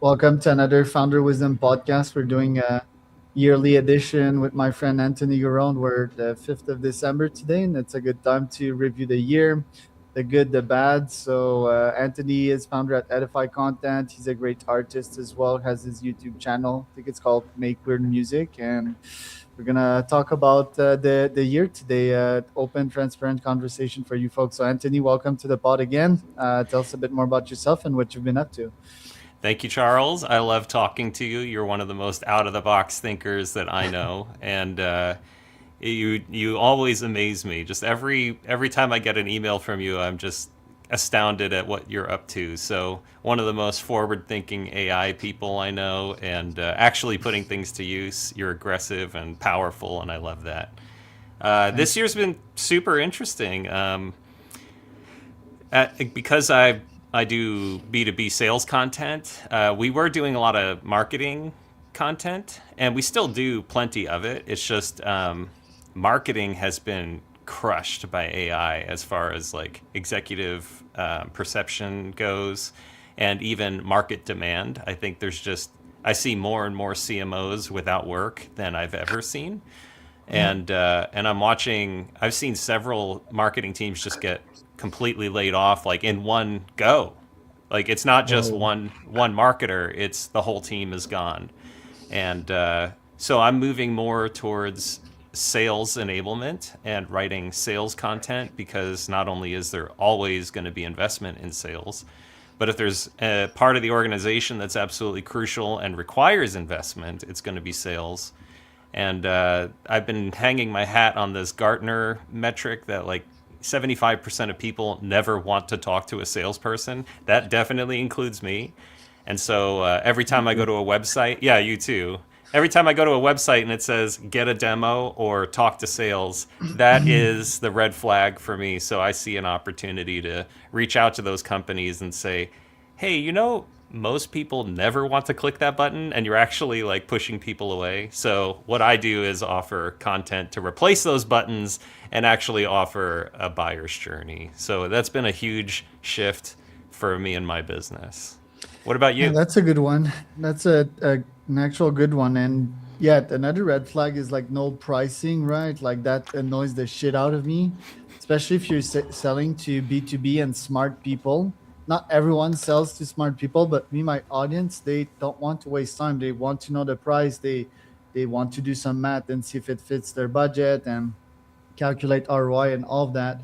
Welcome to another Founder Wisdom podcast. We're doing a yearly edition with my friend Anthony Garone. We're the 5th of December today, and it's a good time to review the year, the good, the bad. Anthony is founder at Edify Content. He's a great artist as well, has his YouTube channel. I think it's called Make Weird Music. And we're going to talk about the year today, open, transparent conversation for you folks. So, Anthony, welcome to the pod again. Tell us a bit more about yourself and what you've been up to. Thank you, Charles. I love talking to you. You're one of the most out of the box thinkers that I know, and you always amaze me. Just every time I get an email from you, I'm just astounded at what you're up to. So one of the most forward thinking AI people I know, and actually putting things to use. You're aggressive and powerful, and I love that. This year's been super interesting because I do B2B sales content. We were doing a lot of marketing content, and we still do plenty of it. It's just marketing has been crushed by AI as far as like executive perception goes, and even market demand. I think I see more and more CMOs without work than I've ever seen. And I've seen several marketing teams just get completely laid off like in one go. Like it's not just one marketer, it's the whole team is gone. And so I'm moving more towards sales enablement and writing sales content, because not only is there always going to be investment in sales, but if there's a part of the organization that's absolutely crucial and requires investment, it's going to be sales. And I've been hanging my hat on this Gartner metric that like 75% of people never want to talk to a salesperson. That definitely includes me. And so every time I go to a website, yeah, you too. Every time I go to a website and it says get a demo or talk to sales, that is the red flag for me. So I see an opportunity to reach out to those companies and say, hey, most people never want to click that button, and you're actually like pushing people away. So what I do is offer content to replace those buttons and actually offer a buyer's journey. So that's been a huge shift for me and my business. What about you? Yeah, that's a good one. That's an actual good one. And yeah, another red flag is like no pricing, right? Like that annoys the shit out of me, especially if you're selling to B2B and smart people. Not everyone sells to smart people, but my audience, they don't want to waste time. They want to know the price. They want to do some math and see if it fits their budget and calculate ROI and all of that.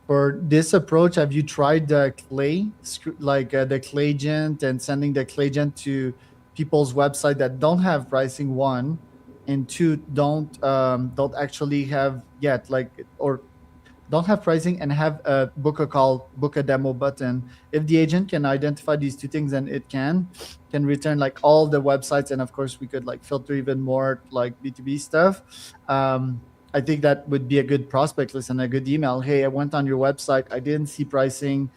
For this approach, have you tried the the Claygent, and sending the Claygent to people's website that don't have pricing, one, and two, don't actually have yet, like, or don't have pricing and have a book a call, book a demo button. If the agent can identify these two things, then it can return like all the websites, and of course we could like filter even more like B2B stuff. I think that would be a good prospect list and a good email. Hey, I went on your website, I didn't see pricing,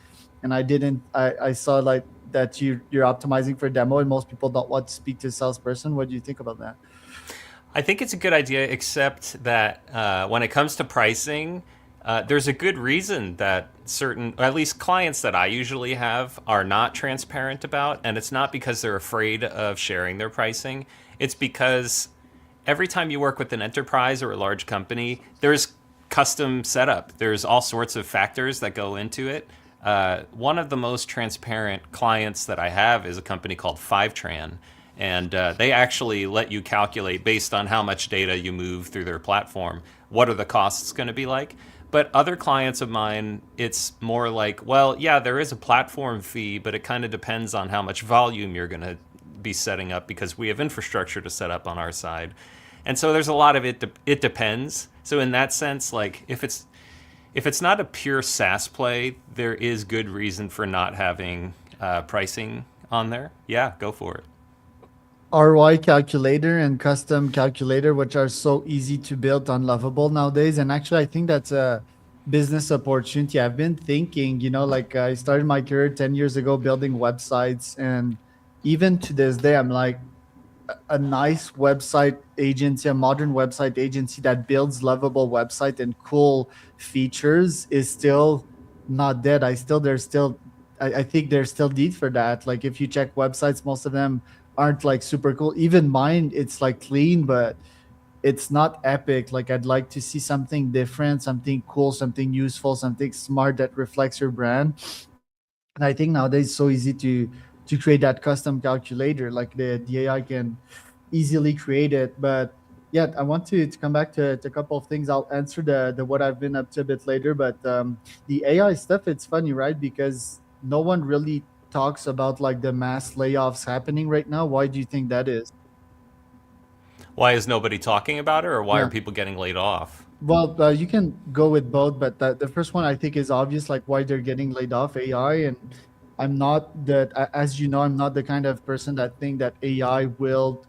and I saw like that you're optimizing for demo, and most people don't want to speak to a salesperson. What do you think about that? I think it's a good idea, except that when it comes to pricing, there's a good reason that certain, at least clients that I usually have, are not transparent about. And it's not because they're afraid of sharing their pricing. It's because every time you work with an enterprise or a large company, there's custom setup. There's all sorts of factors that go into it. One of the most transparent clients that I have is a company called Fivetran. And they actually let you calculate based on how much data you move through their platform, what are the costs going to be like. But other clients of mine, it's more like, well, yeah, there is a platform fee, but it kind of depends on how much volume you're going to be setting up, because we have infrastructure to set up on our side. And so there's a lot of it depends. So in that sense, like if it's not a pure SaaS play, there is good reason for not having pricing on there. Yeah, go for it. ROI calculator and custom calculator, which are so easy to build on Lovable nowadays. And actually, I think that's a business opportunity. I've been thinking, like I started my career 10 years ago building websites. And even to this day, I'm like, a nice website agency, a modern website agency that builds lovable website and cool features is still not dead. There's still I think there's still need for that. Like if you check websites, most of them aren't like super cool. Even mine, it's like clean, but it's not epic. Like I'd like to see something different, something cool, something useful, something smart that reflects your brand. And I think nowadays it's so easy to create that custom calculator. Like the AI can easily create it. But yeah, I want to come back to a couple of things. I'll answer the what I've been up to a bit later. But the AI stuff, it's funny, right? Because no one really talks about like the mass layoffs happening right now. Why do you think that is? Why is nobody talking about it, or why are Yeah. people getting laid off? Well, you can go with both, but the first one I think is obvious, like why they're getting laid off AI. And I'm not that, as you know, I'm not the kind of person that think that AI will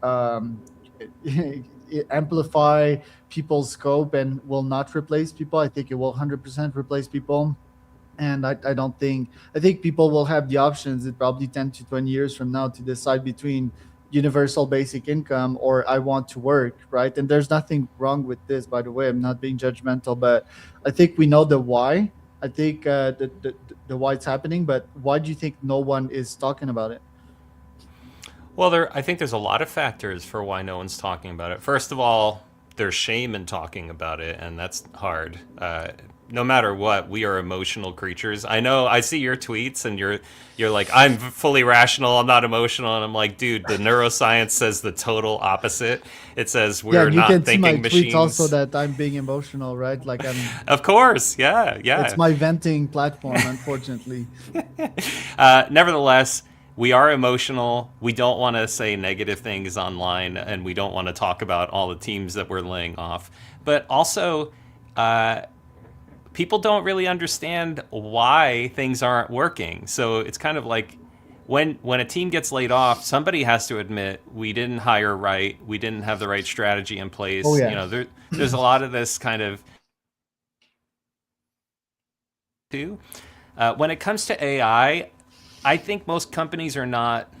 amplify people's scope and will not replace people. I think it will 100% replace people. And I don't think, I think people will have the options in probably 10 to 20 years from now to decide between universal basic income or I want to work, right? And there's nothing wrong with this, by the way. I'm not being judgmental, but I think we know the why. I think the why it's happening, but why do you think no one is talking about it? Well, I think there's a lot of factors for why no one's talking about it. First of all, there's shame in talking about it, and that's hard. No matter what, we are emotional creatures. I know. I see your tweets, and you're like, I'm fully rational. I'm not emotional, and I'm like, dude, the neuroscience says the total opposite. It says Yeah, we're and you can not see my thinking tweets also machines. that I'm being emotional, right? Like I'm, Of course, yeah, it's yeah. my venting platform, unfortunately. Nevertheless, we are emotional. We don't want to say negative things online, and we don't want to talk about all the teams that we're laying off. But also, uh, people don't really understand why things aren't working. So it's kind of like when a team gets laid off, somebody has to admit we didn't hire right, we didn't have the right strategy in Oh place. You yeah. know, there's a lot of this kind of too. When it comes to I think most companies are not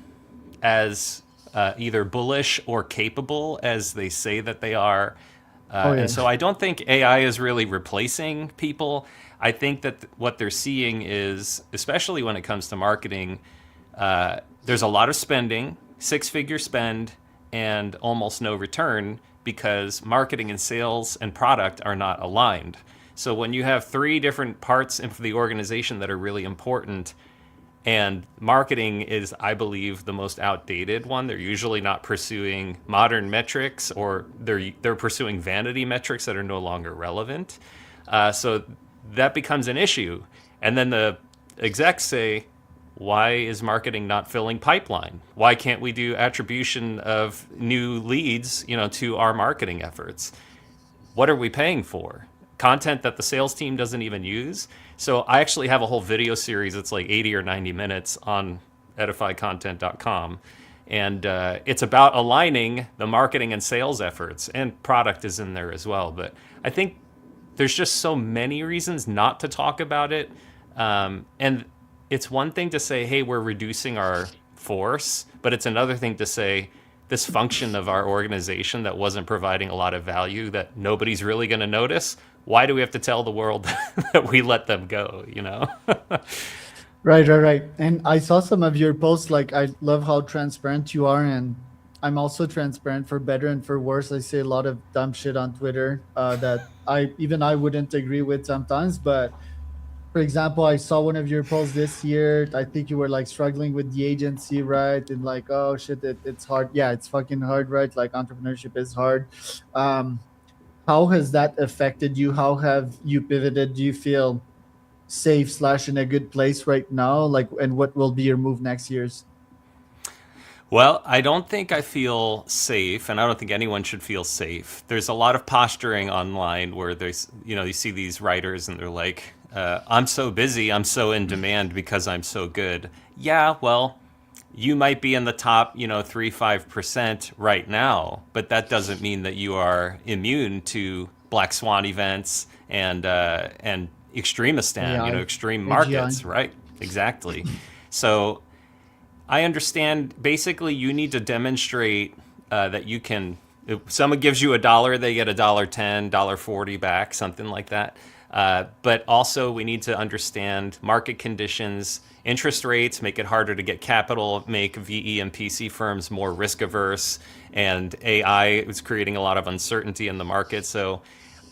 as either bullish or capable as they say that they are. Oh And yeah. so I don't think AI is really replacing people. I think that what they're seeing is, especially when it comes to marketing, there's a lot of spending, six-figure spend, and almost no return because marketing and sales and product are not aligned. So when you have three different parts of the organization that are really important, and marketing is, I believe, the most outdated one. They're usually not pursuing modern metrics, or they're pursuing vanity metrics that are no longer relevant. So that becomes an issue. And then the execs say, why is marketing not filling pipeline? Why can't we do attribution of new leads, to our marketing efforts? What are we paying for? Content that the sales team doesn't even use. So I actually have a whole video series that's like 80 or 90 minutes on edifycontent.com. And it's about aligning the marketing and sales efforts, and product is in there as well. But I think there's just so many reasons not to talk about it. And it's one thing to say, hey, we're reducing our force, but it's another thing to say, this function of our organization that wasn't providing a lot of value that nobody's really going to notice. Why do we have to tell the world that we let them go, Right, right, right. And I saw some of your posts. Like, I love how transparent you are, and I'm also transparent for better and for worse. I say a lot of dumb shit on Twitter that I wouldn't agree with sometimes. But for example, I saw one of your posts this year. I think you were like struggling with the agency, right? And like, oh shit, it's hard. Yeah, it's fucking hard, right? Like entrepreneurship is hard. Um, how has that affected you? How have you pivoted? Do you feel safe slash in a good place right now? Like, and what will be your move next year's? Well, I don't think I feel safe, and I don't think anyone should feel safe. There's a lot of posturing online where you see these writers and they're like, I'm so busy, I'm so in demand because I'm so good. Yeah, well, you might be in the top, 3-5% right now, but that doesn't mean that you are immune to black swan events and extremistan, AI, extreme AGI. markets, right? Exactly. So I understand. Basically, you need to demonstrate that you can. If someone gives you $1, they get $1.10, $1.40 back, something like that. But also, we need to understand market conditions, interest rates, make it harder to get capital, make VE and PC firms more risk averse, and AI is creating a lot of uncertainty in the market. So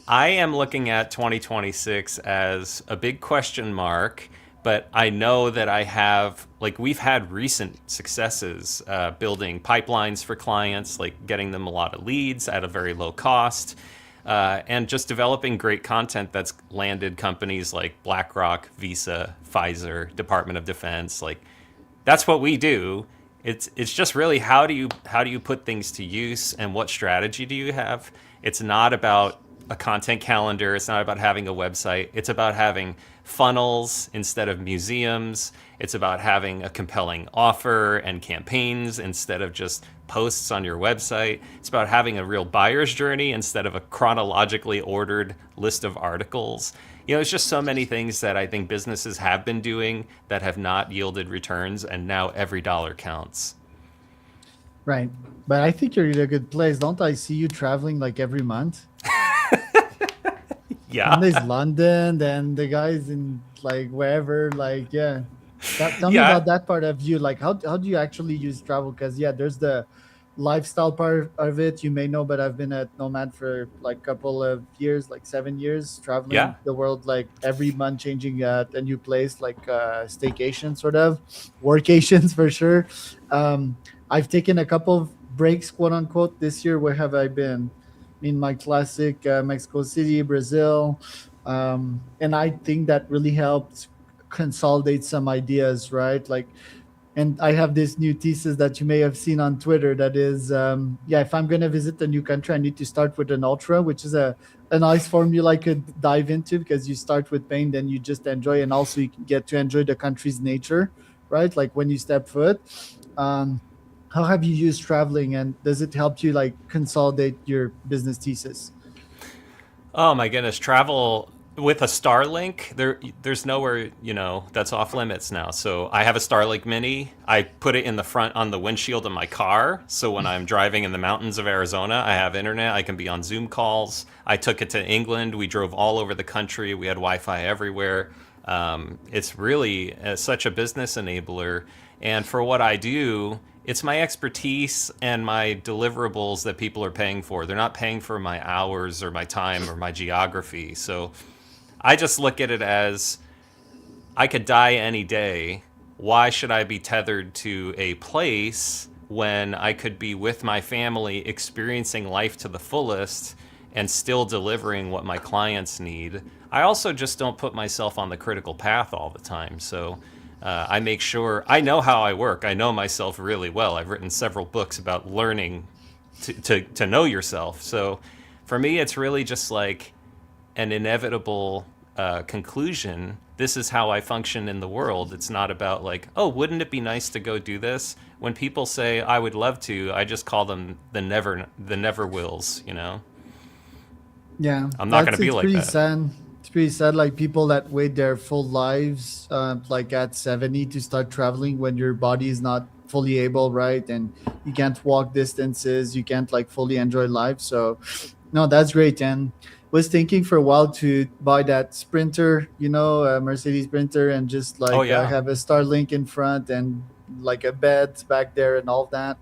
I am looking at 2026 as a big question mark, but I know that I have, like, we've had recent successes building pipelines for clients, like getting them a lot of leads at a very low cost, and just developing great content that's landed companies like BlackRock, Visa, Pfizer, Department of Defense. Like, that's what we do. It's just really how do you put things to use and what strategy do you have? It's not about a content calendar. It's not about having a website. It's about having funnels instead of museums. It's about having a compelling offer and campaigns instead of just posts on your website. It's about having a real buyer's journey instead of a chronologically ordered list of articles. There's just so many things that I think businesses have been doing that have not yielded returns, and now every dollar counts. Right. But I think you're in a good place. Don't I see you traveling like every month? One Yeah. day's London, then the guys in like wherever, like yeah. Tell me Yeah. about that part of you. Like how do you actually use travel? Because yeah, there's the lifestyle part of it. You may know, but I've been a nomad for like a couple of years, like 7 years, Yeah. traveling the world like every month, changing a new place, like staycation sort of, workations for sure. Um, I've taken a couple of breaks, quote unquote, this year. Where have I been? In my classic Mexico City, Brazil, and I think that really helped consolidate some ideas, right? Like, and I have this new thesis that you may have seen on Twitter that is, yeah, if I'm going to visit a new country, I need to start with an ultra, which is a nice formula I could dive into because you start with pain, then you just enjoy, and also you can get to enjoy the country's nature, right? Like when you step foot. Um, how have you used traveling, and does it help you like consolidate your business thesis? Oh my goodness, travel with a Starlink, there's nowhere, that's off limits now. So I have a Starlink Mini. I put it in the front on the windshield of my car. So when I'm driving in the mountains of Arizona, I have internet. I can be on Zoom calls. I took it to England. We drove all over the country. We had Wi-Fi everywhere. It's really such a business enabler. And for what I do, it's my expertise and my deliverables that people are paying for. They're not paying for my hours or my time or my geography. So I just look at it as I could die any day. Why should I be tethered to a place when I could be with my family, experiencing life to the fullest and still delivering what my clients need? I also just don't put myself on the critical path all the time. So I make sure I know how I work. I know myself really well. I've written several books about learning to know yourself. So for me, it's really just like an inevitable conclusion. This is how I function in the world. It's not about like, oh, wouldn't it be nice to go do this? When people say I would love to, I just call them the never wills. Yeah, I'm not going to that's be it's like pretty that. sad. It's pretty sad. Like people that wait their full lives, like at 70, to start traveling when your body is not fully able, right? And you can't walk distances, you can't like fully enjoy life. So, no, that's great. And was thinking for a while to buy that Sprinter, Mercedes Sprinter, and just Oh like yeah. have a Starlink in front and like a bed back there and all that.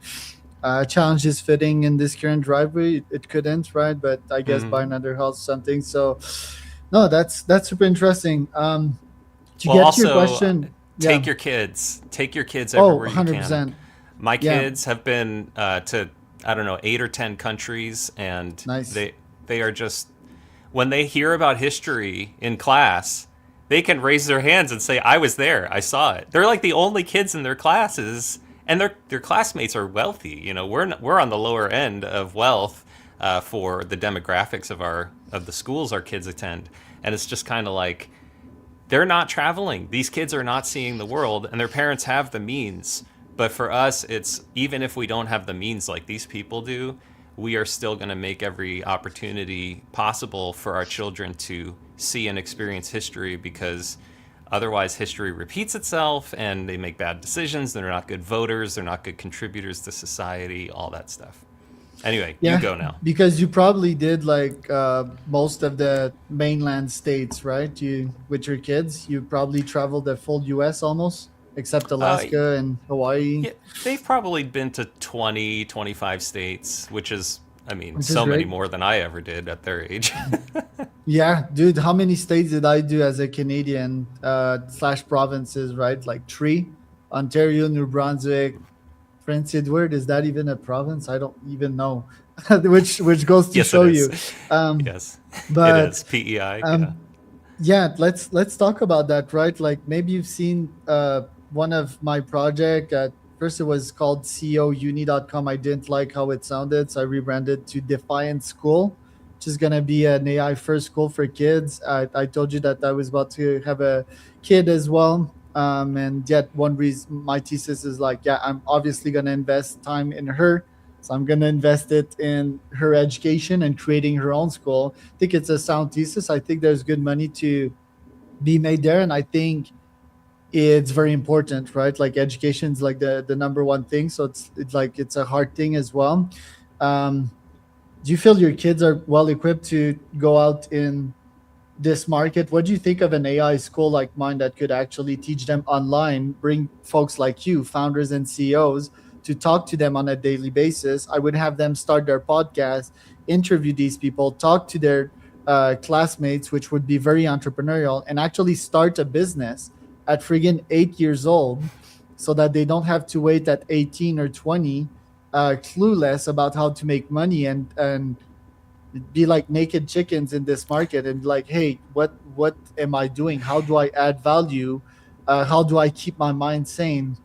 Challenges fitting in this current driveway. It couldn't, right? But I guess buy Hmm. another house, something. So, no, that's super interesting. To Well, get to your also question, take yeah. your kids. Take your kids Oh, everywhere you can. 100%. My Yeah, kids have been to I don't know 8 or 10 countries, and nice. they are just when they hear about history in class, they can raise their hands and say, "I was there. I saw it." They're like the only kids in their classes, and their classmates are wealthy. We're on the lower end of wealth for the demographics of the schools our kids attend, and it's just kind of like they're not traveling. These kids are not seeing the world, and their parents have the means. But for us, it's even if we don't have the means like these people do, we are still going to make every opportunity possible for our children to see and experience history because otherwise history repeats itself and they make bad decisions. They're not good voters. They're not good contributors to society, all that stuff. Anyway, you Yeah, go now. because you probably did like most of the mainland states, right? You with your kids, you probably traveled the full US almost, except Uh, Alaska and Hawaii, yeah, they've probably been to 20, 25 states, which is, I mean, which is so many great. more than I ever did at their age. Yeah, dude, how many states did I do as a Canadian slash provinces, right? Like three: Ontario, New Brunswick, Prince Edward. Is that even a province? I don't even know. Which goes to Yes, it show is. you. Um, Yes, it but is. PEI. Yeah. um, yeah, let's talk about that, right? Like maybe you've seen one of my project. At first, it was called couni.com. I didn't like how it sounded, so I rebranded to Defiant School, which is gonna be an AI first school for kids. I told you that I was about to have a kid as well. And yet one reason my thesis is like, yeah, I'm obviously gonna invest time in her. So I'm gonna invest it in her education and creating her own school. I think it's a sound thesis. I think there's good money to be made there, and I think it's very important, right? Like education is like the number one thing. So it's like it's a hard thing as well. Um, do you feel your kids are well equipped to go out in this market? What do you think of an AI school like mine that could actually teach them online, bring folks like you, founders and CEOs, to talk to them on a daily basis? I would have them start their podcast, interview these people, talk to their classmates, which would be very entrepreneurial, and actually start a business at friggin' 8 years old so that they don't have to wait at 18 or 20 clueless about how to make money and be like naked chickens in this market and be like, hey, what am I doing? How do I add value? How do I keep my mind sane?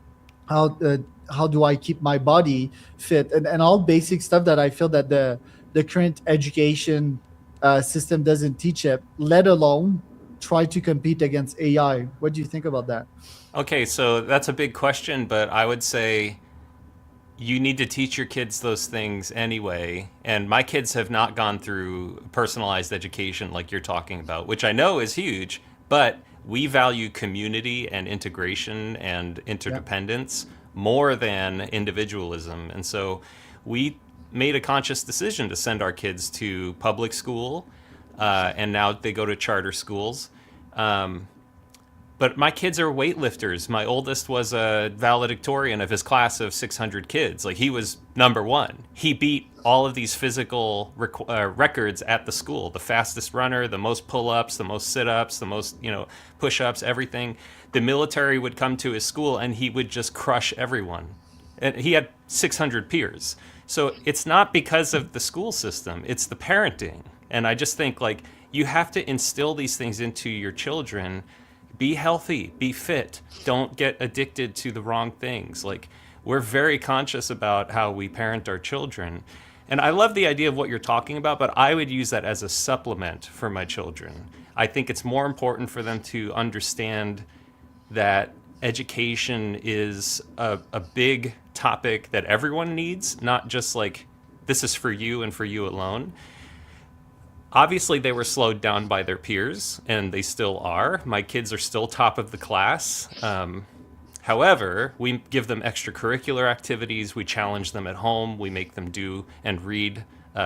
how uh, how do I keep my body fit? And all basic stuff that I feel that the current education system doesn't teach it, let alone try to compete against AI. What do you think about that? Okay, so that's a big question, but I would say you need to teach your kids those things anyway. And my kids have not gone through personalized education like you're talking about, which I know is huge, but we value community and integration and Yeah. interdependence more than individualism. And so we made a conscious decision to send our kids to public school, and now they go to charter schools. Um, but my kids are weightlifters. My oldest was a valedictorian of his class of 600 kids. Like he was number one. He beat all of these physical records at the school. The fastest runner, the most pull-ups, the most sit-ups, the most push-ups, everything. The military would come to his school and he would just crush everyone. And he had 600 peers. So it's not because of the school system. It's the parenting. And I just think like you have to instill these things into your children. Be healthy, be fit, don't get addicted to the wrong things. Like we're very conscious about how we parent our children. And I love the idea of what you're talking about, but I would use that as a supplement for my children. I think it's more important for them to understand that education is a big topic that everyone needs, not just like this is for you and for you alone. Obviously, they were slowed down by their peers, and they still are. My kids are still top of the class. However, we give them extracurricular activities. We challenge them at home. We make them do and read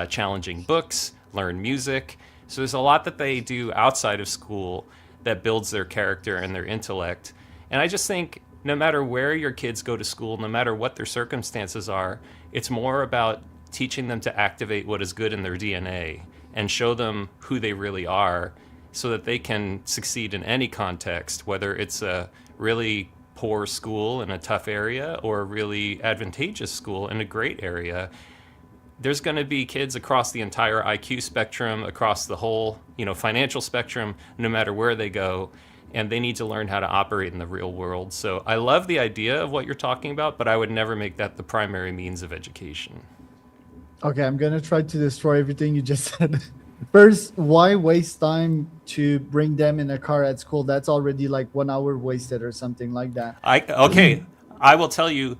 challenging books, learn music. So there's a lot that they do outside of school that builds their character and their intellect. And I just think no matter where your kids go to school, no matter what their circumstances are, it's more about teaching them to activate what is good in their DNA and show them who they really are so that they can succeed in any context, whether it's a really poor school in a tough area or a really advantageous school in a great area. There's going to be kids across the entire IQ spectrum, across the whole, financial spectrum, no matter where they go, and they need to learn how to operate in the real world. So I love the idea of what you're talking about, but I would never make that the primary means of education. Okay, I'm gonna try to destroy everything you just said. First, why waste time to bring them in a car at school? That's already like 1 hour wasted or something like that. Okay, I will tell you,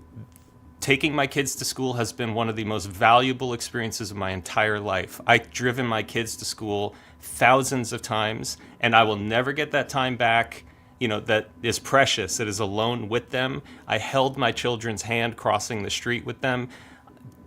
taking my kids to school has been one of the most valuable experiences of my entire life. I've driven my kids to school thousands of times, and I will never get that time back. That is precious. It is alone with them. I held my children's hand crossing the street with them.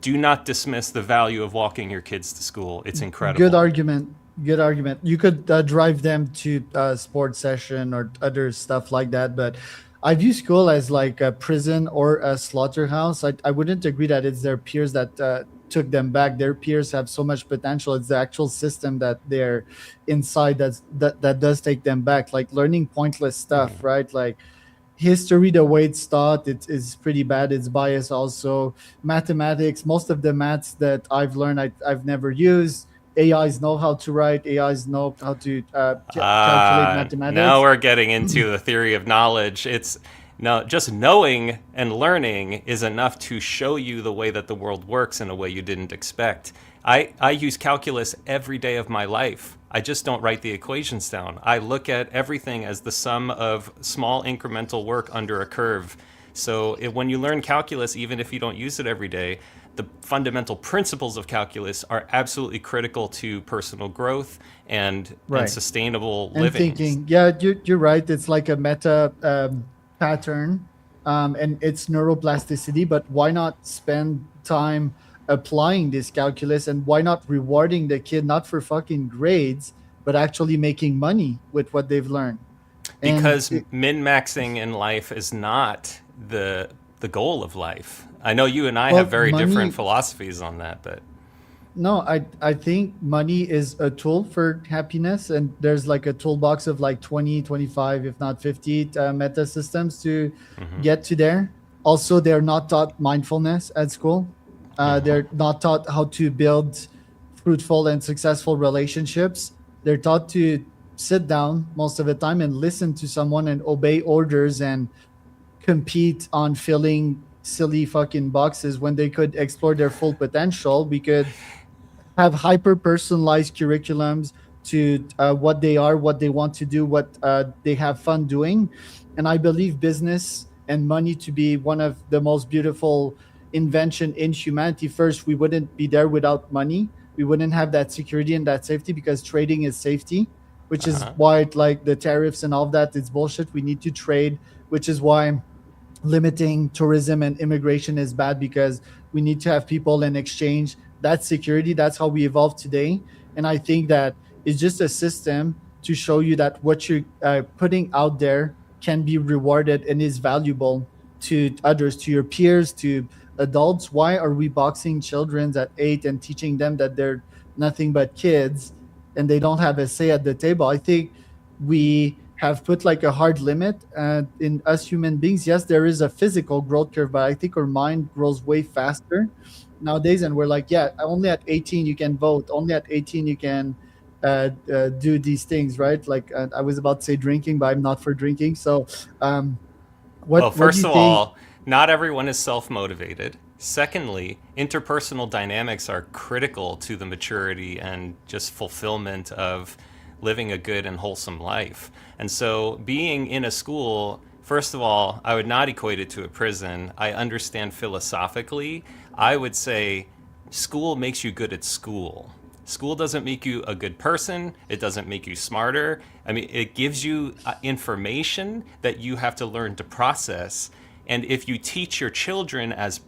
do not dismiss the value of walking your kids to school. It's Good incredible. argument. Good argument. You could drive them to sports session or other stuff like that, but I view school as like a prison or a slaughterhouse. I wouldn't agree that it's their peers that took them back. Their peers have so much potential. It's the actual system that they're inside that does take them back. Like learning pointless stuff, right? Like history, the way it's taught, it is pretty bad. It's biased. Also mathematics, most of the maths that I've learned, I've never used. AIs know how to write, AIs know how to calculate Now mathematics. we're getting into the theory of knowledge. It's no, just knowing and learning is enough to show you the way that the world works in a way you didn't expect. I use calculus every day of my life. I just don't write the equations down. I look at everything as the sum of small incremental work under a curve. So when you learn calculus, even if you don't use it every day, the fundamental principles of calculus are absolutely critical to personal growth and Right. sustainable And living. thinking, yeah, you're right. It's like a meta pattern, and it's neuroplasticity. But why not spend time applying this calculus, and why not rewarding the kid not for fucking grades, but actually making money with what they've learned? And Because min-maxing in life is not the goal of life. I know you and I have well, very different money. philosophies on that, but No, I think money is a tool for happiness, and there's like a toolbox of like 20, 25, if not 50 meta systems to get to there. Also, they're not taught mindfulness at school. They're not taught how to build fruitful and successful relationships. They're taught to sit down most of the time and listen to someone and obey orders and compete on filling silly fucking boxes when they could explore their full potential. We could have hyper personalized curriculums to what they are, what they want to do, what they have fun doing. And I believe business and money to be one of the most beautiful invention in humanity. First, we wouldn't be there without money. We wouldn't have that security and that safety because trading is safety, which is why like the tariffs and all of that, it's bullshit. We need to trade, which is why limiting tourism and immigration is bad because we need to have people in exchange. That's security. That's how we evolve today. And I think that it's just a system to show you that what you're putting out there can be rewarded and is valuable to others, to your peers, to adults. Why are we boxing children at 8 and teaching them that they're nothing but kids and they don't have a say at the table? I think we have put like a hard limit in us human beings. Yes, there is a physical growth curve, but I think our mind grows way faster nowadays. And we're like, yeah, only at 18 you can vote. Only at 18 you can do these things, right? Like I was about to say drinking, but I'm not for drinking. So, um, well, what do first you of think? all, not everyone is self-motivated. Secondly, interpersonal dynamics are critical to the maturity and just fulfillment of living a good and wholesome life. And so, being in a school, first of all, I would not equate it to a prison. I understand philosophically. I would say school makes you good at school. School doesn't make you a good person. It doesn't make you smarter. I mean, it gives you information that you have to learn to process. And if you teach your children as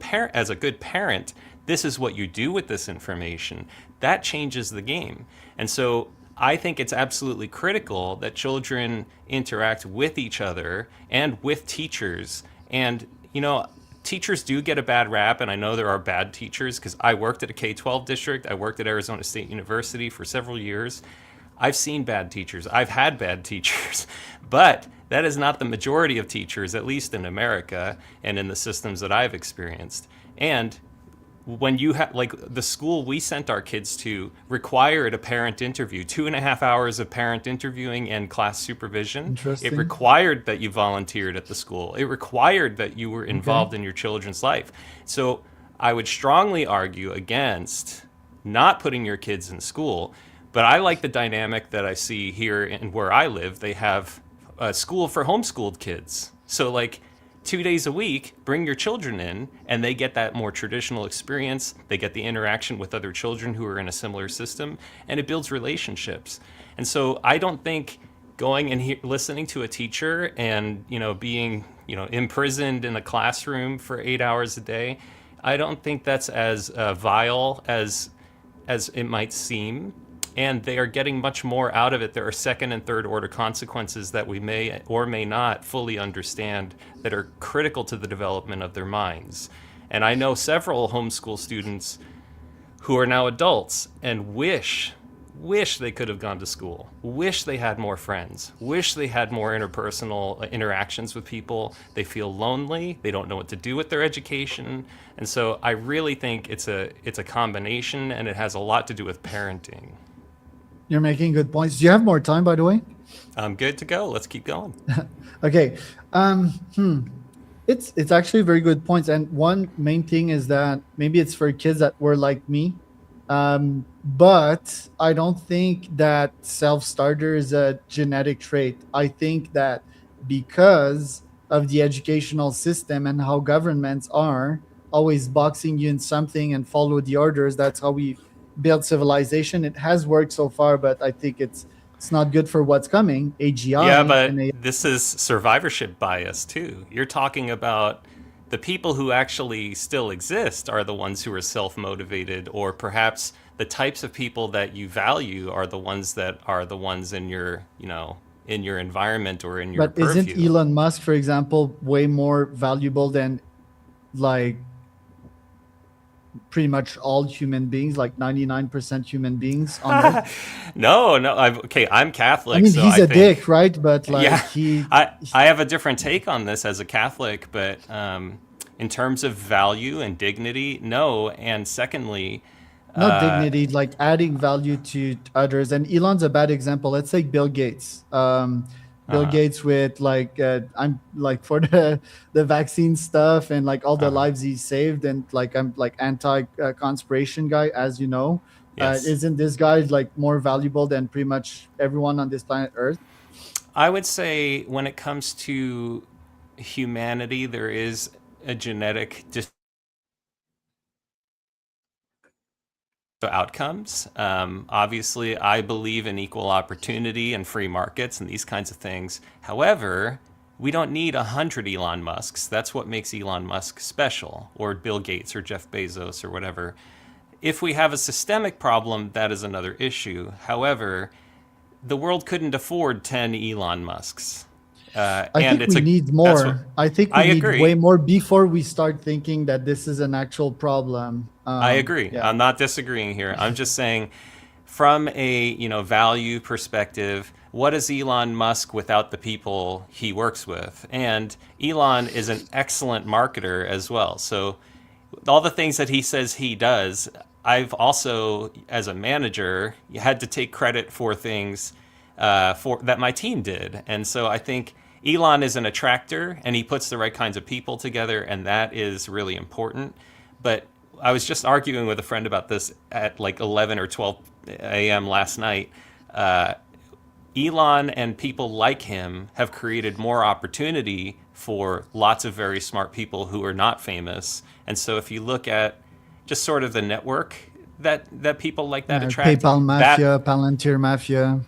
a good parent, this is what you do with this information, that changes the game. And so I think it's absolutely critical that children interact with each other and with teachers. And, teachers do get a bad rap, and I know there are bad teachers because I worked at a K-12 district. I worked at Arizona State University for several years. I've seen bad teachers. I've had bad teachers. But that is not the majority of teachers, at least in America and in the systems that I've experienced. And when you have, like, the school we sent our kids to required a parent interview, 2.5 hours of parent interviewing and class supervision. It Interesting. required that you volunteered at the school. It required that you were Okay. involved in your children's life. So I would strongly argue against not putting your kids in school. But I like the dynamic that I see here in where I live. They have a school for homeschooled kids. So, like, 2 days a week, bring your children in, and they get that more traditional experience. They get the interaction with other children who are in a similar system, and it builds relationships. And so I don't think going and listening to a teacher and being imprisoned in a classroom for 8 hours a day, I don't think that's as vile as it might seem, and they are getting much more out of it. There are second and third order consequences that we may or may not fully understand that are critical to the development of their minds. And I know several homeschool students who are now adults and wish they could have gone to school, wish they had more friends, wish they had more interpersonal interactions with people. They feel lonely, they don't know what to do with their education. And so I really think it's a combination, and it has a lot to do with parenting. You're making good points. Do you have more time, by the way? I'm good to go. Let's keep going. Okay. Um, hmm. It's actually very good points. And one main thing is that maybe it's for kids that were like me. But I don't think that self-starter is a genetic trait. I think that because of the educational system and how governments are always boxing you in something and follow the orders, that's how we build civilization. It has worked so far, but I think it's not good for what's coming. Yeah, AGI but and AI. this is survivorship bias too. You're talking about the people who actually still exist are the ones who are self motivated, or perhaps the types of people that you value are the ones in your, in your environment or in your But isn't purview. Elon Musk, for example, way more valuable than like pretty much all human beings, like 99% human beings on Earth? No, no. Okay, I'm I Catholic, mean, so he's I a think, dick, right? But like yeah, he, I have a different take on this as a Catholic, but in terms of value and dignity, no. And secondly, not uh, dignity, like adding value to others. And Elon's a bad example. Let's take Bill Gates. Bill uh, Gates with like I'm like for the vaccine stuff and like all the uh, lives he saved, and like I'm like anti conspiration guy, as you know. yes, Isn't this guy like more valuable than pretty much everyone on this planet Earth? I would say when it comes to humanity, there is a genetic outcomes. Obviously, I believe in equal opportunity and free markets and these kinds of things. However, we don't need 100 Elon Musks. That's what makes Elon Musk special, or Bill Gates, or Jeff Bezos, or whatever. If we have a systemic problem, that is another issue. However, the world couldn't afford 10 Elon Musks. I And think we need that's what more. I think I we need way agree. more before we start thinking that this is an actual problem. I agree. Yeah. I'm not disagreeing here. I'm just saying, from a value perspective, what is Elon Musk without the people he works with? And Elon is an excellent marketer as well. So all the things that he says he does, I've also, as a manager, had to take credit for things for that my team did. And so I think Elon is an attractor, and he puts the right kinds of people together, and that is really important. But I was just arguing with a friend about this at like 11 or 12 a.m. last night. Uh, Elon and people like him have created more opportunity for lots of very smart people who are not famous. And so if you look at just sort of the network that people like that attract, PayPal that mafia, Palantir mafia,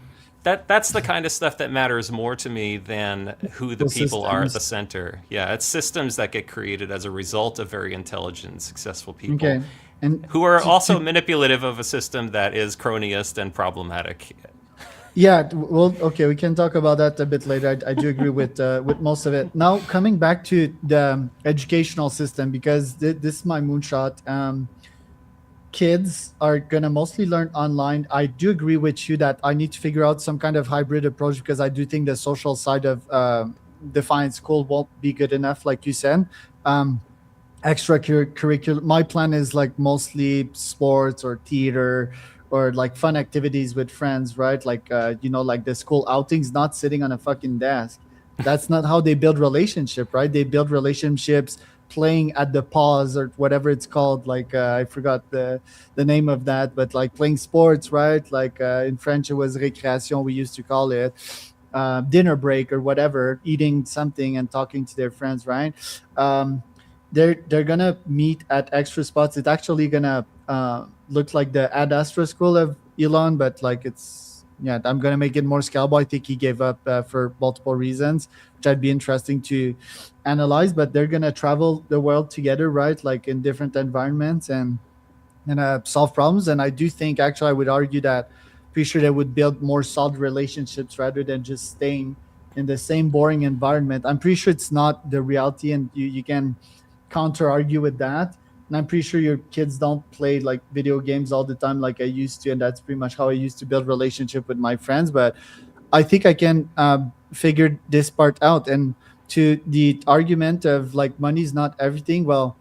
that's the kind of stuff that matters more to me than who the people are at the ecosystems. center. Yeah, it's systems that get created as a result of very intelligent, successful people Okay. And who are also to manipulative of a system that is cronyist and problematic. yeah, well, okay, we can talk about that a bit later. I do agree with most of it. Now, coming back to the educational system, because this is my moonshot. Kids are gonna mostly learn online. I do agree with you that I need to figure out some kind of hybrid approach, because I do think the social side of Defiant School won't be good enough, like you said. Um, Extracurricular. My plan is like mostly sports or theater or like fun activities with friends, right? Like like the school outings, not sitting on a fucking desk. That's not how they build relationship, right? They build relationships playing at the pause or whatever it's called. Like I forgot the name of that, but like playing sports, right? Like in French it was récréation, we used to call it. Dinner break or whatever, eating something and talking to their friends, right? Um, they're gonna meet at extra spots. It's actually gonna look like the Ad Astra School of Elon, but like it's yeah, I'm gonna make it more scalable. I think he gave up for multiple reasons, which I'd be interesting to analyze. But they're gonna travel the world together, right? Like in different environments and solve problems. And I do think, actually, I would argue that pretty sure they would build more solid relationships rather than just staying in the same boring environment. I'm pretty sure it's not the reality, and you can counter argue with that. And I'm pretty sure your kids don't play like video games all the time like I used to, and that's pretty much how I used to build relationship with my friends. But I think I can figure this part out. And to the argument of like money's not everything, well,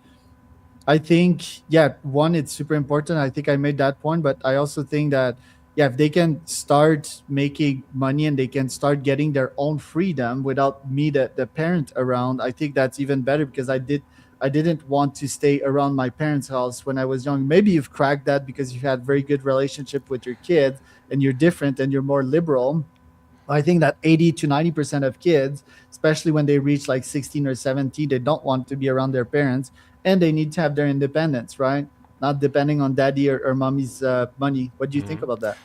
I think, yeah, one, it's super important. I think I made that point, but I also think that, yeah, if they can start making money and they can start getting their own freedom without me, the parent around, I think that's even better because I didn't want to stay around my parents' house when I was young. Maybe you've cracked that because you had very good relationship with your kids and you're different and you're more liberal. I think that 80 to 90% of kids, especially when they reach like 16 or 17, they don't want to be around their parents and they need to have their independence, right? Not depending on daddy or mommy's money. What do you think Hmm. about that?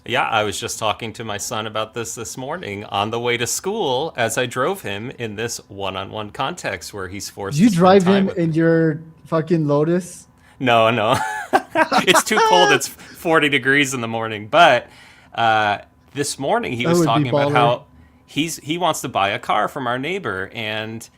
Yeah, I was just talking to my son about this morning on the way to school as I drove him in this one-on-one context where he's forced to You spend drive time him with me. in your fucking Lotus? No, no. It's too cold. It's 40 degrees in the morning. But uh, this morning he That was would be talking about baller. how he wants to buy a car from our neighbor, and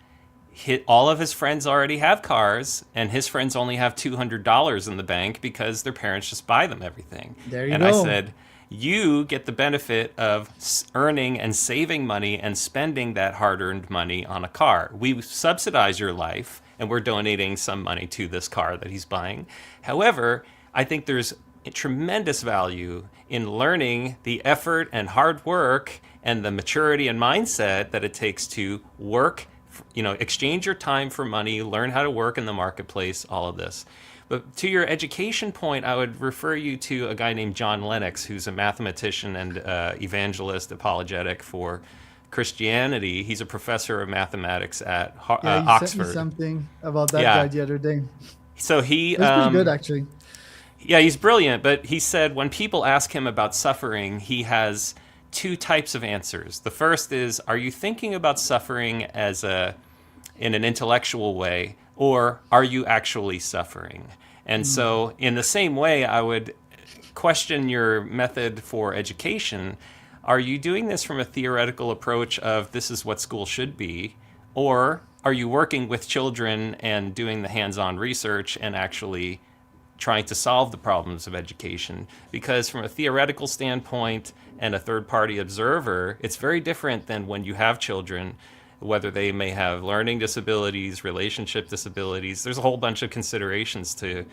all of his friends already have cars, and his friends only have $200 in the bank because their parents just buy them everything. There you And I go. said, you get the benefit of earning and saving money and spending that hard earned money on a car. We subsidize your life, and we're donating some money to this car that he's buying. However, I think there's tremendous value in learning the effort and hard work and the maturity and mindset that it takes to work, exchange your time for money, learn how to work in the marketplace, all of this. But to your education point, I would refer you to a guy named John Lennox, who's a mathematician and evangelist apologetic for Christianity. He's a professor of mathematics at Yeah, you sent me Oxford. something about that guy Yeah. the other day. So It was pretty good, actually. yeah, he's brilliant, but he said when people ask him about suffering, he has two types of answers. The first is, are you thinking about suffering in an intellectual way, or are you actually suffering? And Mm. so, in the same way, I would question your method for education. Are you doing this from a theoretical approach of this is what school should be? Or are you working with children and doing the hands on research and actually trying to solve the problems of education? Because from a theoretical standpoint and a third party observer, it's very different than when you have children, whether they may have learning disabilities, relationship disabilities. There's a whole bunch of considerations to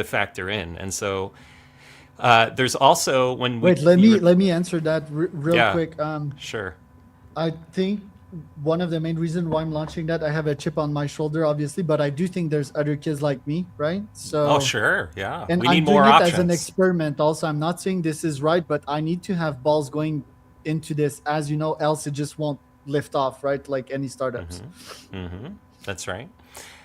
factor in. And so there's also when we Wait, you were, let me answer that real yeah, quick. sure. I think one of the main reasons why I'm launching that, I have a chip on my shoulder, obviously, but I do think there's other kids like me, right? Oh, So, sure. Yeah. and We I'm need more doing it as an options. experiment. Also, I'm not saying this is right, but I need to have balls going into this, as you know, else it just won't lift off, right? Like any startups. That's right.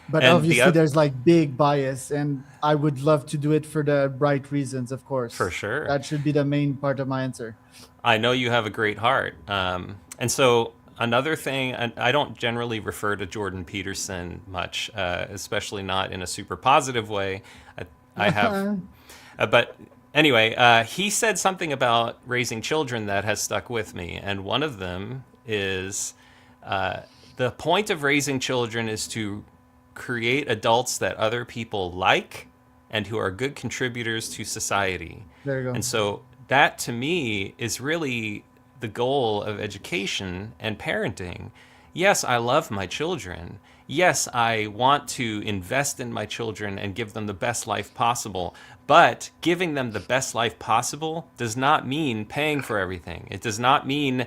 But And the obviously, other, there's like big bias, and I would love to do it for the right reasons, of for course. sure. That should be the main part of my answer. I know you have a great heart. And so another thing, and I don't generally refer to Jordan Peterson much, especially not in a super positive way. I have, but anyway, he said something about raising children that has stuck with me, and one of them is the point of raising children is to create adults that other people like and who are good contributors to society. There you go. And so that to me is really the goal of education and parenting. Yes, I love my children. Yes, I want to invest in my children and give them the best life possible. But giving them the best life possible does not mean paying for everything. It does not mean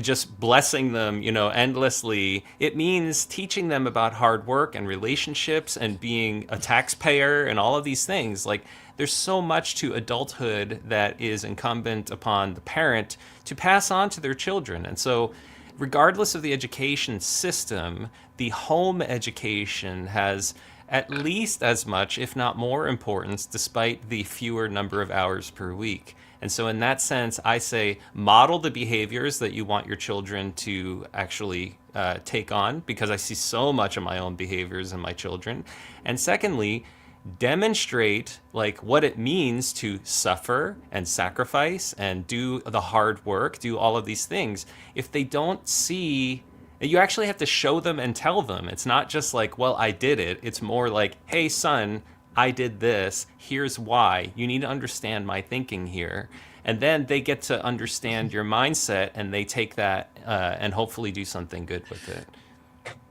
just blessing them, endlessly. It means teaching them about hard work and relationships and being a taxpayer and all of these things. Like, there's so much to adulthood that is incumbent upon the parent to pass on to their children. And so, regardless of the education system, the home education has at least as much, if not more, importance despite the fewer number of hours per week. And so, in that sense, I say model the behaviors that you want your children to actually take on, because I see so much of my own behaviors in my children. And secondly, demonstrate like what it means to suffer and sacrifice and do the hard work, do all of these things. If they don't see, you actually have to show them and tell them. It's not just like, well, I did it. It's more like, hey, son, I did this. Here's why. You need to understand my thinking here. And then they get to understand your mindset, and they take that and hopefully do something good with it.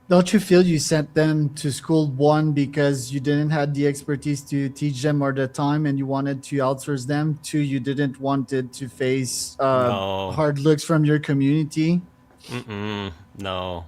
Don't you feel you sent them to school, one, because you didn't have the expertise to teach them or the time and you wanted to outsource them? Two, you didn't want it to face No, hard looks from your community? no.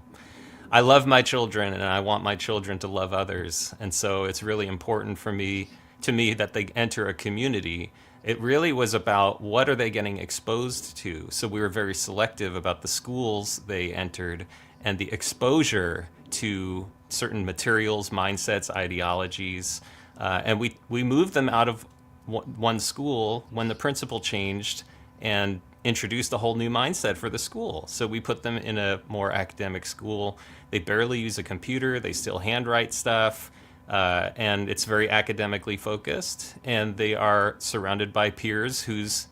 I love my children, and I want my children to love others. And so it's really important for me to me that they enter a community. It really was about what are they getting exposed to. So we were very selective about the schools they entered and the exposure to certain materials, mindsets, ideologies. And we moved them out of one school when the principal changed and introduced a whole new mindset for the school. So we put them in a more academic school. They barely use a computer. They still handwrite stuff. And it's very academically focused. And they are surrounded by peers whose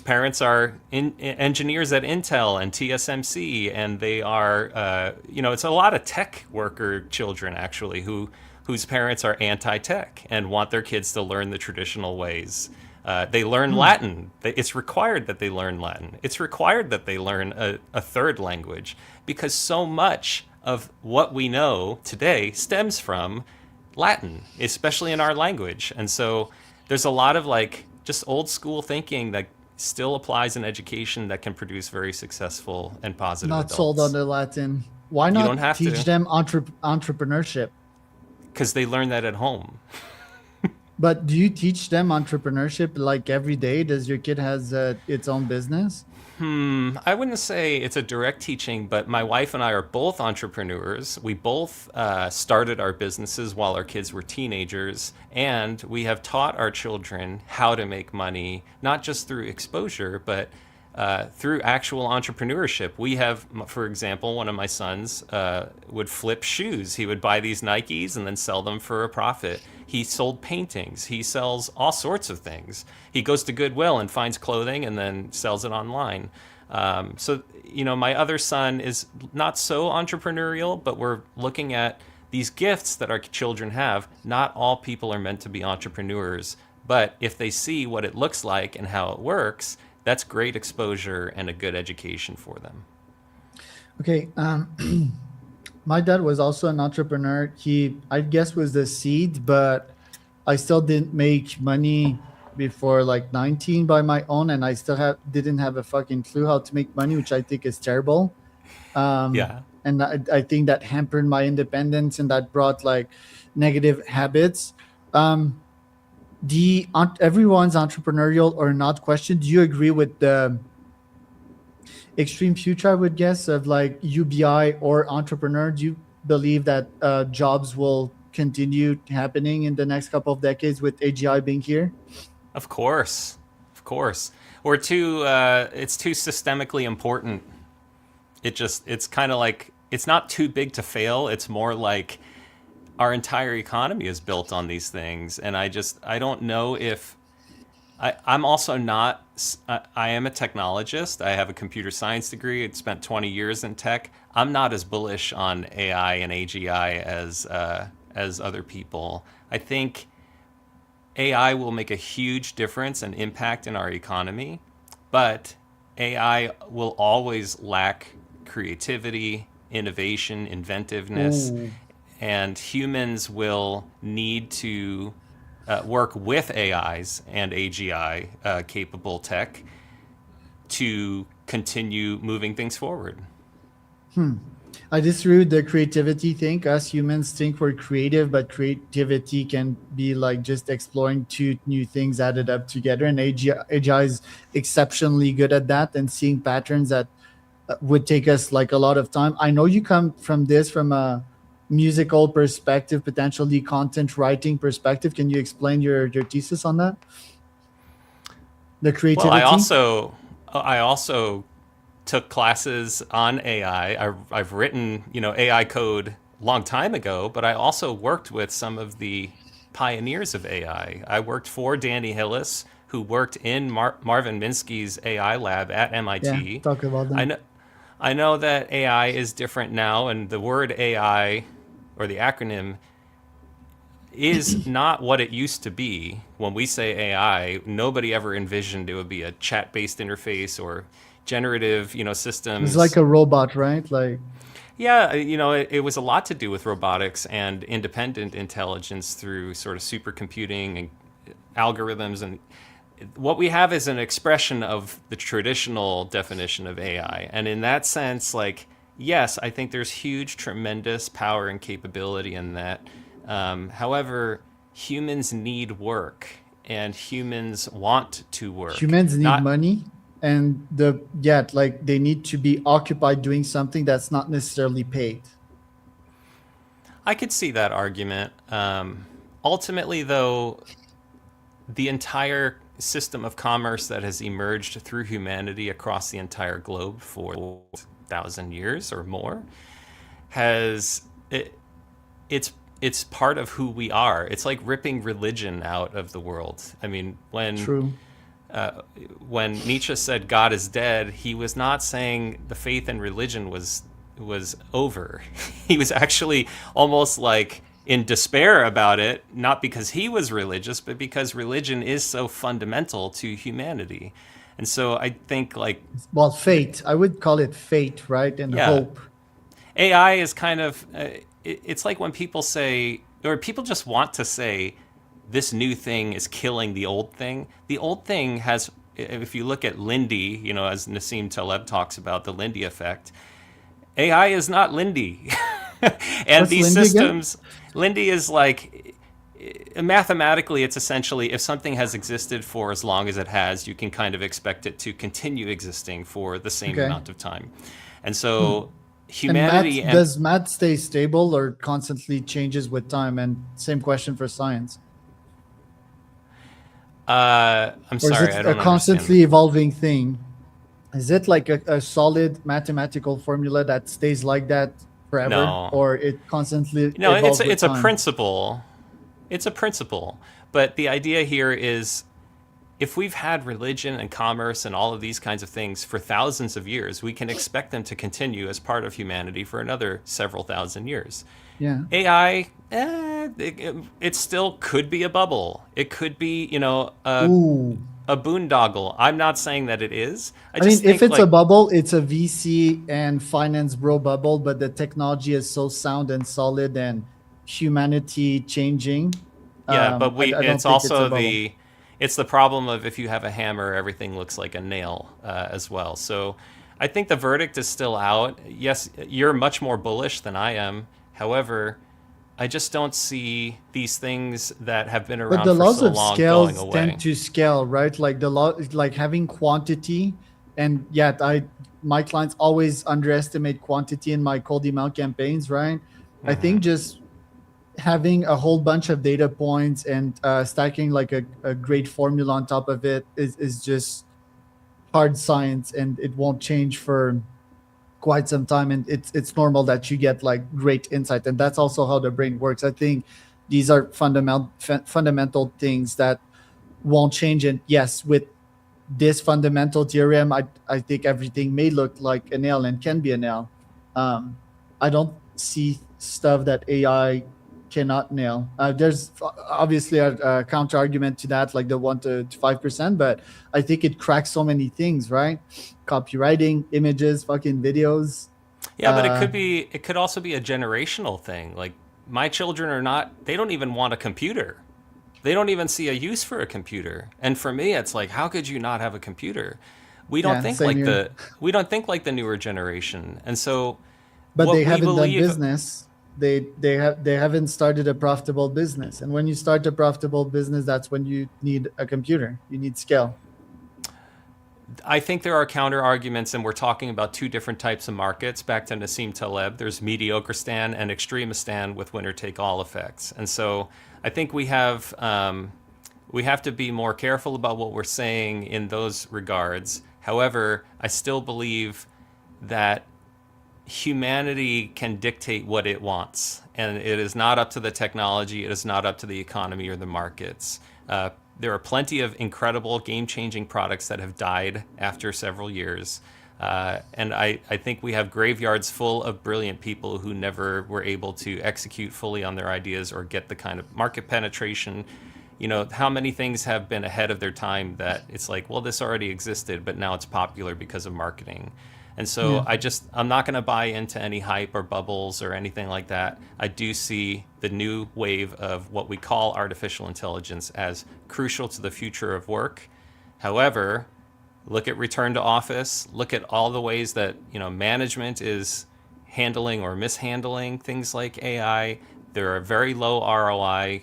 parents are engineers at Intel and TSMC, and they are, it's a lot of tech worker children actually whose parents are anti-tech and want their kids to learn the traditional ways. They learn Latin. It's required that they learn Latin. It's required that they learn a third language, because so much of what we know today stems from Latin, especially in our language. And so there's a lot of like just old school thinking that still applies in education that can produce very successful and positive Not sold on adults. the Latin. Why You don't not have teach to, them entrepreneurship? because they learn that at home. But do you teach them entrepreneurship like every day? Does your kid has its own business? I wouldn't say it's a direct teaching, but my wife and I are both entrepreneurs. We both started our businesses while our kids were teenagers, and we have taught our children how to make money, not just through exposure, but through actual entrepreneurship. We have, for example, one of my sons would flip shoes. He would buy these Nikes and then sell them for a profit. He sold paintings. He sells all sorts of things. He goes to Goodwill and finds clothing and then sells it online. My other son is not so entrepreneurial, but we're looking at these gifts that our children have. Not all people are meant to be entrepreneurs, but if they see what it looks like and how it works, that's great exposure and a good education for them. Okay. My dad was also an entrepreneur. He, I guess, was the seed, but I still didn't make money before like 19 by my own, and I still didn't have a fucking clue how to make money, which I think is terrible. Yeah. And I think that hampered my independence, and that brought like negative habits. Everyone's entrepreneurial or not question. Do you agree with the extreme future, I would guess, of like UBI or entrepreneur? Do you believe that jobs will continue happening in the next couple of decades with AGI being here? Of course. Of course. Or it's too systemically important. It's kind of like, it's not too big to fail. It's more like our entire economy is built on these things. And I don't know if I'm also not. I am a technologist. I have a computer science degree. I spent 20 years in tech. I'm not as bullish on AI and AGI as other people. I think AI will make a huge difference and impact in our economy, but AI will always lack creativity, innovation, inventiveness, Oh, and humans will need to work with AIs and AGI capable tech to continue moving things forward. I disagree with the creativity thing. Us humans think we're creative, but creativity can be like just exploring two new things added up together. And AGI is exceptionally good at that and seeing patterns that would take us like a lot of time. I know you come from this from a musical perspective, potentially content writing perspective. Can you explain your thesis on that? The Well, creativity. I also took classes on AI. I've written, AI code a long time ago, but I also worked with some of the pioneers of AI. I worked for Danny Hillis, who worked in Marvin Minsky's AI lab at Yeah, MIT. talk about I that. know, I know that AI is different now, and the word AI, or the acronym, is not what it used to be. When we say AI, nobody ever envisioned it would be a chat-based interface or generative, It's like systems. a robot, right? Like, Yeah, it was a lot to do with robotics and independent intelligence through sort of supercomputing and algorithms. And what we have is an expression of the traditional definition of AI. And in that sense, like, yes, I think there's huge, tremendous power and capability in that. However, humans need work and humans want to work. humans need Not money, and like they need to be occupied doing something that's not necessarily paid. I could see that argument. Ultimately, though, the entire system of commerce that has emerged through humanity across the entire globe for 1,000 years or more has it's it's part of who we are. It's like ripping religion out of the world. I mean, True. when Nietzsche said God is dead, he was not saying the faith and religion was over. He was actually almost like in despair about it, not because he was religious, but because religion is so fundamental to humanity. And so I think like Well, fate. I would call it fate, right? And yeah, hope. AI is kind of it's like when people say, or people just want to say, this new thing is killing the old thing. The old thing has, if you look at Lindy, as Nassim Taleb talks about the Lindy effect, AI is not Lindy. And What's these Lindy again? systems, Lindy is like, mathematically, it's essentially if something has existed for as long as it has, you can kind of expect it to continue existing for the same Okay. amount of time. And Hmm. so And humanity and math stay stable or constantly changes with time? And same question for science. I'm Or is sorry, I it a don't understand. constantly evolving thing? Is it like a solid mathematical formula that stays like that forever, No, or it constantly no, evolves with it's a time? principle. It's a principle. But the idea here is if we've had religion and commerce and all of these kinds of things for thousands of years, we can expect them to continue as part of humanity for another several thousand years. Yeah. AI, it still could be a bubble. It could be, Ooh. a boondoggle. I'm not saying that it is. I I mean, just if think it's a like, bubble, it's a VC and finance bro bubble, but the technology is so sound and solid and humanity changing. yeah, but I don't it's think it's a also bubble. it's the problem of if you have a hammer, everything looks like a nail as well. So I think the verdict is still out. Yes, you're much more bullish than I am. However, I just don't see these things that have been But around the for laws so of long going scales tend away. to scale, right? Like the law, like having quantity, and yet my clients always underestimate quantity in my cold email campaigns, right? I think just having a whole bunch of data points and stacking like a great formula on top of it is just hard science, and it won't change for quite some time. And it's normal that you get like great insight, and that's also how the brain works. I think these are fundamental things that won't change. And yes, with this fundamental theorem, I think everything may look like an L and can be an L. I don't see stuff that AI cannot nail. There's obviously a counter argument to that, like the 1 to 5%, but I think it cracks so many things, right? Copywriting, images, fucking videos. Yeah, but Uh, it could also be a generational thing. Like my children are not they don't even want a computer. They don't even see a use for a computer. And for me it's like how could you not have a computer? We don't yeah, think same like here. the newer generation. And so But what they we haven't done believe business. They haven't started a profitable business. And when you start a profitable business, that's when you need a computer. You need scale. I think there are counter arguments, and we're talking about two different types of markets. Back to Nassim Taleb, there's mediocre stand and extremist stand with winner take all effects. And so I think we have to be more careful about what we're saying in those regards. However, I still believe that humanity can dictate what it wants, and it is not up to the technology. It is not up to the economy or the markets. There are plenty of incredible game-changing products that have died after several years. And I think we have graveyards full of brilliant people who never were able to execute fully on their ideas or get the kind of market penetration. How many things have been ahead of their time that it's like, well, this already existed, but now it's popular because of marketing. And Yeah. so I'm not going to buy into any hype or bubbles or anything like that. I do see the new wave of what we call artificial intelligence as crucial to the future of work. However, look at return to office, look at all the ways that, management is handling or mishandling things like AI. There are very low ROI,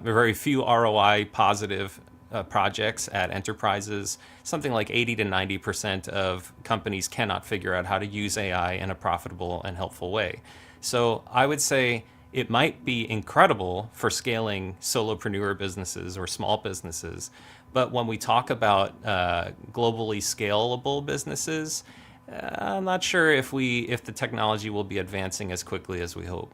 very few ROI positive projects at enterprises. Something like 80 to 90% of companies cannot figure out how to use AI in a profitable and helpful way. So I would say it might be incredible for scaling solopreneur businesses or small businesses. But when we talk about globally scalable businesses, I'm not sure if the technology will be advancing as quickly as we hope.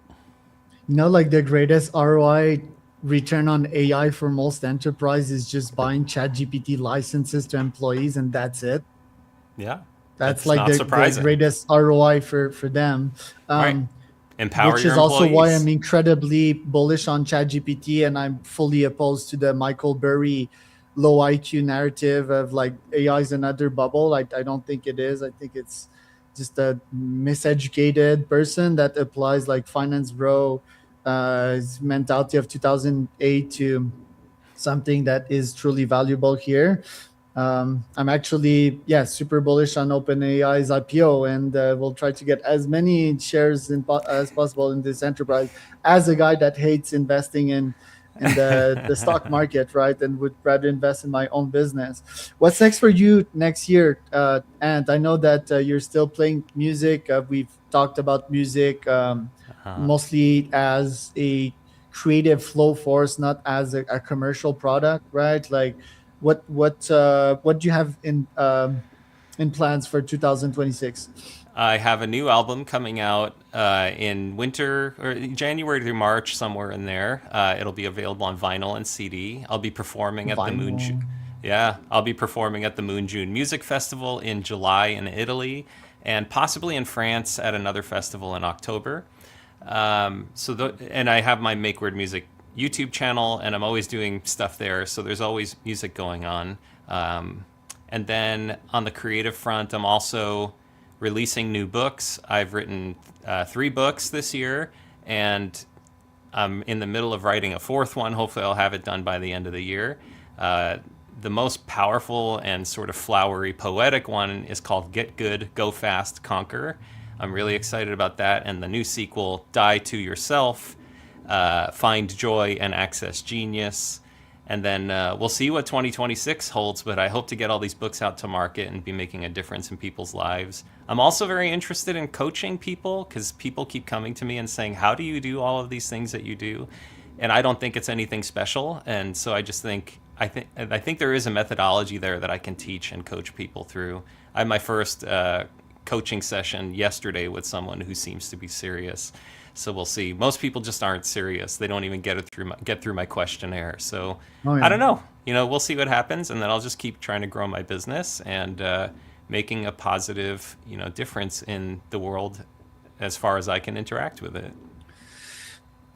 Like the greatest ROI return on AI for most enterprises is just buying ChatGPT licenses to employees, and that's it. Yeah, That's that's like not the surprising. greatest ROI for them. Right. Um, Empower which your is also why I'm employees. incredibly bullish on ChatGPT, and I'm fully opposed to the Michael Burry low IQ narrative of like AI is another bubble. I don't think it is. I think it's just a miseducated person that applies like finance bro mentality of 2008 to something that is truly valuable here. I'm actually, yeah, super bullish on OpenAI's IPO, and we'll try to get as many shares as possible in this enterprise. As a guy that hates investing in the stock market, right, and would rather invest in my own business. What's next for you next year? And I know that you're still playing music. We've talked about music mostly as a creative flow force, not as a commercial product, right? Like what do you have in plans for 2026? I have a new album coming out in winter or January through March, somewhere in there. It'll be available on vinyl and CD. I'll be performing at the Vinyl. Yeah, I'll be performing at the Moon June Music Festival in July in Italy, and possibly in France at another festival in October. And I have my Make Weird Music YouTube channel, and I'm always doing stuff there. So there's always music going on. And then on the creative front, I'm also releasing new books. I've written 3 books this year, and I'm in the middle of writing a fourth one. Hopefully, I'll have it done by the end of the year. Uh, the most powerful and sort of flowery, poetic one is called Get Good, Go Fast, Conquer. I'm really excited about that. And the new sequel, Die to Yourself, Find Joy and Access Genius. And then we'll see what 2026 holds, but I hope to get all these books out to market and be making a difference in people's lives. I'm also very interested in coaching people because people keep coming to me and saying, how do you do all of these things that you do? And I don't think it's anything special. And so I just think, I think there is a methodology there that I can teach and coach people through. I had my first coaching session yesterday with someone who seems to be serious. So we'll see. Most people just aren't serious. They don't even get through my questionnaire. So Oh I yeah. don't know. We'll see what happens, and then I'll just keep trying to grow my business and making a positive, difference in the world as far as I can interact with it.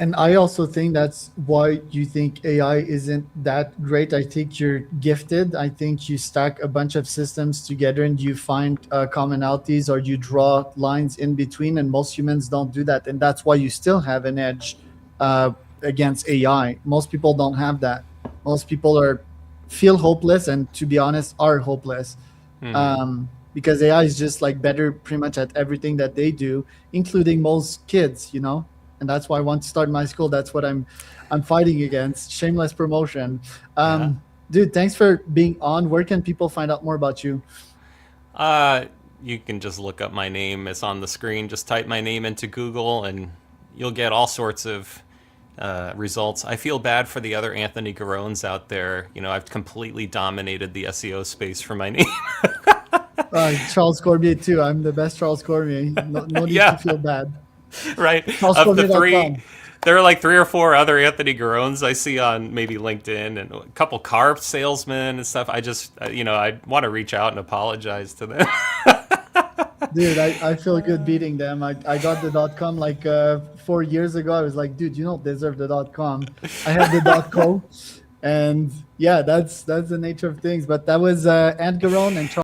And I also think that's why you think AI isn't that great. I think you're gifted. I think you stack a bunch of systems together and you find commonalities or you draw lines in between. And most humans don't do that. And that's why you still have an edge uh, against AI. Most people don't have that. Most people are feel hopeless and, to be honest, are hopeless Hmm. because AI is just like better pretty much at everything that they do, including most kids, and that's why I want to start my school. That's what I'm fighting against. Shameless promotion. Yeah. Dude, thanks for being on. Where can people find out more about you? You can just look up my name. It's on the screen. Just type my name into Google, and you'll get all sorts of results. I feel bad for the other Anthony Garones out there. You know, I've completely dominated the SEO space for my name. Charles Cormier too. I'm the best Charles Cormier. No need to Yeah, feel bad. right. Of the three, CharlesCormier.com. there are like 3 or 4 other Anthony Garones I see on maybe LinkedIn, and a couple car salesmen and stuff. I just, I want to reach out and apologize to them. Dude, I feel good beating them. I got the .com like 4 years ago. I was like, dude, you don't deserve the .com. I had the .co, and yeah, that's the nature of things. But that was Ant Garone and Charles.